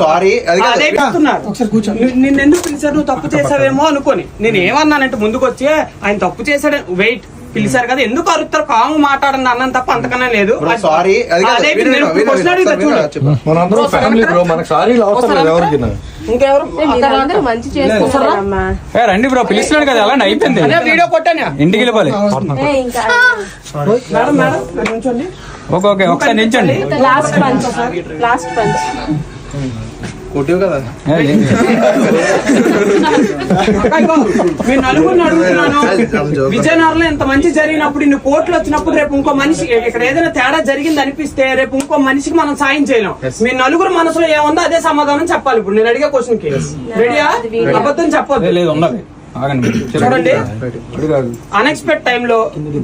Sorry అదే నిన్నెందుకు పిలిచారు? నువ్వు తప్పు చేసావేమో అనుకోని నేను ఏమన్నానంటే ముందుకు వచ్చి ఆయన తప్పు చేశాడు వెయిట్ పిలిచారు కదా ఎందుకు అరుస్తారు కాము మాట్లాడండి అన్నం తప్ప అంతకన్నా లేదు. సారీ రండి బ్రో పిలుస్తున్నాడు కదా అలా అయిపోయింది. వీడియో కొట్టాను ఇంటికి వెళ్ళిపోవాలి. ఓకే ఓకే ఒకసారి నిల్చోండి. కొట్టావు కదా మీరు నలుగురిని అడుగుతున్నాను. విజయనగరంలో ఎంత మంచి జరిగినప్పుడు ఇన్ని కోట్లు వచ్చినప్పుడు రేపు ఇంకో మనిషి ఇక్కడ ఏదైనా తేడా జరిగింది అనిపిస్తే రేపు ఇంకో మనిషికి మనం సాయం చేయలేం. మీ నలుగురు మనసులో ఏముందో అదే సమాధానం చెప్పాలి. ఇప్పుడు నేను అడిగే క్వశ్చన్ కి రెడీయా? అబద్ధం చెప్పొద్దు. చూడండి అన్ఎక్స్పెక్ట్ టైమ్ లో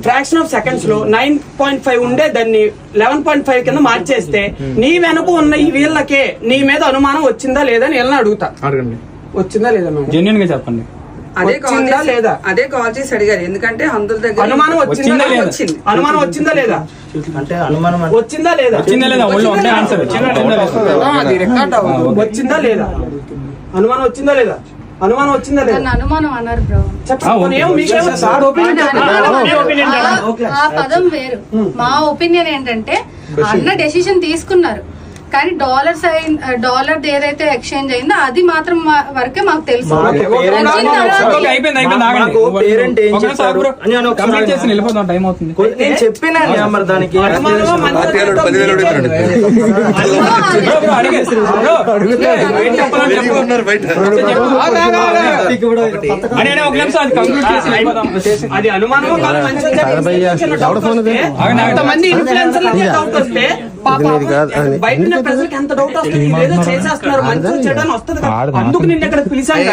ఫ్రాక్షన్ ఆఫ్ సెకండ్స్ లో 9.5 ఉండే దాన్ని 11.5 కింద మార్చేస్తే నీ వెనక ఉన్న ఈ వీళ్ళకే నీ మీద అనుమానం వచ్చిందా లేదా అని వీళ్ళని అడుగుతా. వచ్చిందా లేదా జెన్యూన్ గా చెప్పండి. వచ్చిందా లేదా అదే కాల్ చేసి అడిగారు. ఎందుకంటే అందరి దగ్గర అనుమానం వచ్చిందా లేదా? అనుమానం వచ్చిందా లేదా? అంటే అనుమానం వచ్చిందా లేదా? వచ్చిందా లేదా? ఆన్సర్ వచ్చిందా లేదా? అనుమానం వచ్చిందా లేదా? అనుమానం వచ్చిందా లేదా? అనుమానం అన్నారు బ్రో. ఆ పదం వేరు. మా ఒపీనియన్ ఏంటంటే అన్న డెసిషన్ తీసుకున్నారు కానీ డాలర్ ఏదైతే ఎక్స్చేంజ్ అయిందో అది మాత్రం వరకే మాకు తెలుసు. నేను చెప్పినాను మరి దానికి అది అనుమానం బయట ప్రజలకు ఎంత డౌట్ వస్తుంది ఏదో చేసేస్తున్నారు మంచి చెడ్డని వస్తుంది కదా అందుకు నిన్న ఇక్కడ పిలిచాను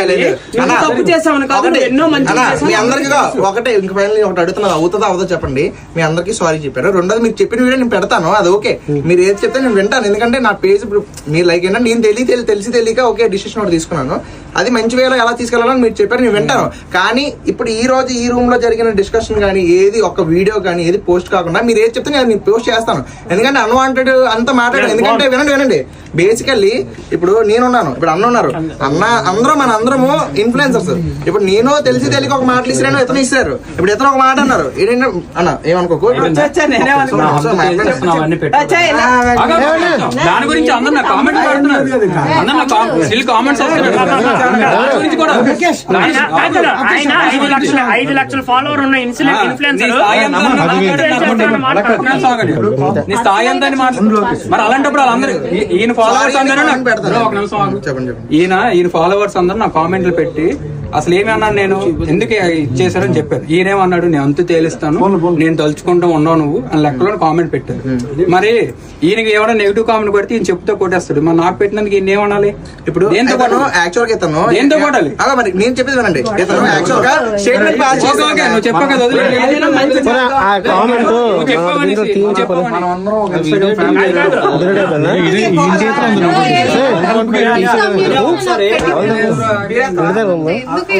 తప్పు చేసామని కాదు ఎన్నో మంచి మీ అందరికీ ఒకటే ఇంక ఫైనల్ ఒకటి అడుగుతున్నది అవుతుందా అవదో చెప్పండి. మీ అందరికీ సారీ చెప్పారు. రెండోది మీకు చెప్పిన వీడియో నేను పెడతాను అది ఓకే మీరు ఏది చెప్తే నేను వింటాను. ఎందుకంటే నా పేజ్ ఇప్పుడు మీరు లైక్ ఏంటంటే నేను తెలిసి తెలియక ఓకే డిసిషన్ ఒకటి తీసుకున్నాను. అది మంచి వేలో ఎలా తీసుకెళ్లాలని మీరు చెప్పారు నేను వింటాను. కానీ ఇప్పుడు ఈ రోజు ఈ రూమ్ లో జరిగిన డిస్కషన్ కానీ ఏది ఒక వీడియో కానీ ఏది పోస్ట్ కాకుండా మీరు ఏది చెప్తే నేను పోస్ట్ చేస్తాను. ఎందుకంటే అన్వాంటెడ్ అంతా మాట్లాడాను. ఎందుకంటే వినండి బేసికల్లీ ఇప్పుడు నేనున్నాను ఇప్పుడు అన్న ఉన్నారు అన్న అందరము ఇన్ఫ్లుయెన్సర్స్. ఇప్పుడు నేను తెలిసి తెలియక ఒక మాటలు ఇస్తాను ఇతను ఇస్తారు. ఇప్పుడు ఇతను ఒక మాట అన్నారు అన్న ఏమనుకోకు దాని గురించి అందరూ నా కామెంట్ పెడుతున్నారు. అందరూ కామెంట్స్ 5 లక్షల ఫాలోవర్ ఉన్న ఇన్ఫ్లుయెన్సర్ నీ స్థాయి ఎంత అని మరి అలాంటప్పుడు వాళ్ళందరూ ఈయన ఫాలోవర్స్ అందరూ ఈయన ఫాలోవర్స్ అందరూ నా కామెంట్లు పెట్టి అసలు ఏమి అన్నాడు నేను ఎందుకు ఇచ్చేసారని చెప్పారు. ఈయనేమన్నాడు నేను అంతు తేలిస్తాను నేను తలుచుకుంటూ ఉండవు నువ్వు అని లెక్కలో కామెంట్ పెట్టారు. మరి ఈయనకి ఏమైనా నెగిటివ్ కామెంట్ పెడితే ఈయన చెప్తే కొట్టేస్తాడు. మరి నాకు పెట్టినందుకు ఈయన ఏమనాలి? ఇప్పుడు దేంతో కొట్టాలి? మరి నేను చెప్పేది వినండి యాక్చువల్ గా స్టేట్మెంట్ పాస్ నువ్వు చెప్పా కదా ఎందుకు